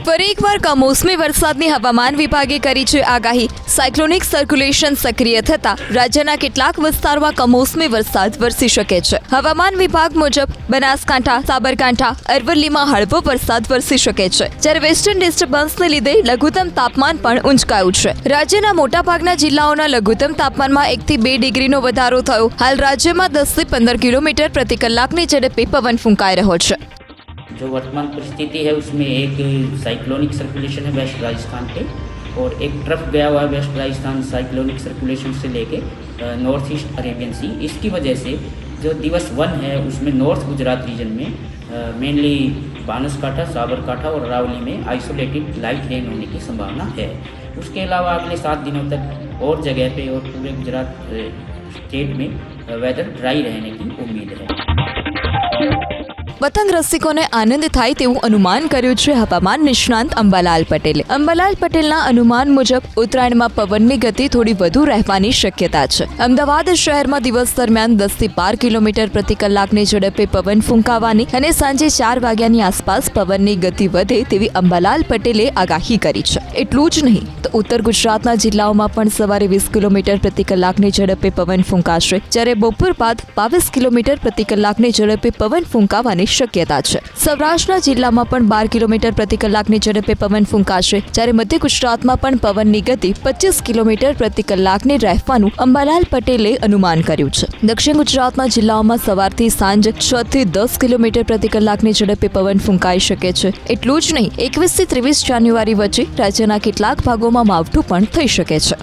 ફરી એકવાર કમોસમી વરસાદની હવામાન વિભાગે કરી છે આગાહી। સાયક્લોનિક સર્ક્યુલેશન સક્રિય થતા રાજ્યના કેટલાક વિસ્તારોમાં કમોસમી વરસાદ વરસી શકે છે। હવામાન વિભાગ મુજબ બનાસકાંઠા, સાબરકાંઠા, અરવલ્લીમાં હળવો વરસાદ વરસી શકે છે, જ્યારે વેસ્ટર્ન ડિસ્ટર્બન્સને લીધે લઘુત્તમ તાપમાન પણ ઊંચકાયું છે। રાજ્યના મોટાભાગના જિલ્લાઓના લઘુત્તમ તાપમાનમાં 1 થી 2 ડિગ્રીનો વધારો થયો। હાલ રાજ્યમાં 10 થી 15 કિલોમીટર પ્રતિ કલાકની ઝડપે પવન ફૂંકાઈ રહ્યો છે। जो वर्तमान परिस्थिति है उसमें एक साइक्लोनिक सर्कुलेशन है वेस्ट राजस्थान पे और एक ट्रफ गया हुआ है वेस्ट राजस्थान साइक्लोनिक सर्कुलेशन से लेके नॉर्थ ईस्ट अरेबियन सी। इसकी वजह से जो दिवस 1 है उसमें नॉर्थ गुजरात रीजन में मेनली बानसकाठा, साबरकाठा और अरावली में आइसोलेटेड लाइट रेन होने की संभावना है। उसके अलावा अगले 7 दिनों तक और जगह पे और पूरे गुजरात स्टेट में वेदर ड्राई रहने की उम्मीद है। પતંગ રસિકોને આનંદ થાય તેવું અનુમાન કર્યું છે હવામાન નિષ્ણાંત અંબાલાલ પટેલે। અંબાલાલ પટેલના અનુમાન મુજબ ઉત્તરાયણમાં પવનની ગતિ થોડી વધુ રહેવાની શક્યતા છે। અમદાવાદ શહેરમાં દિવસ દરમિયાન 10 થી 12 કિલોમીટર પ્રતિ કલાકની ઝડપે પવન ફૂંકાવાની અને સાંજે 4 વાગ્યાની આસપાસ પવનની ગતિ વધે તેવી અંબાલાલ પટેલે આગાહી કરી છે। એટલું જ નહીં તો ઉત્તર ગુજરાતના જિલ્લાઓમાં પણ સવારે 20 કિલોમીટર પ્રતિ કલાકની ઝડપે પવન ફૂંકાશે, જ્યારે બપોર બાદ 22 કિલોમીટર પ્રતિ કલાકની ઝડપે પવન ફૂંકાવાની શક્યતા છે। સૌરાષ્ટ્રના જિલ્લામાં પણ 12 કિલોમીટર પ્રતિ કલાકની ઝડપે પવન ફૂંકાશે, જ્યારે મધ્ય ગુજરાતમાં પણ પવનની ગતિ 25 કિલોમીટર પ્રતિ કલાકની રહેવાનું અંબાલાલ પટેલે અનુમાન કર્યું છે। દક્ષિણ ગુજરાતના જિલ્લાઓમાં સવારથી સાંજ 6 થી 10 કિલોમીટર પ્રતિ કલાકની ઝડપે પવન ફૂંકાઈ શકે છે। એટલું જ નહીં 21 થી 23 જાન્યુઆરી વચ્ચે રાજ્યના કેટલાક ભાગોમાં માવઠું પણ થઈ શકે છે।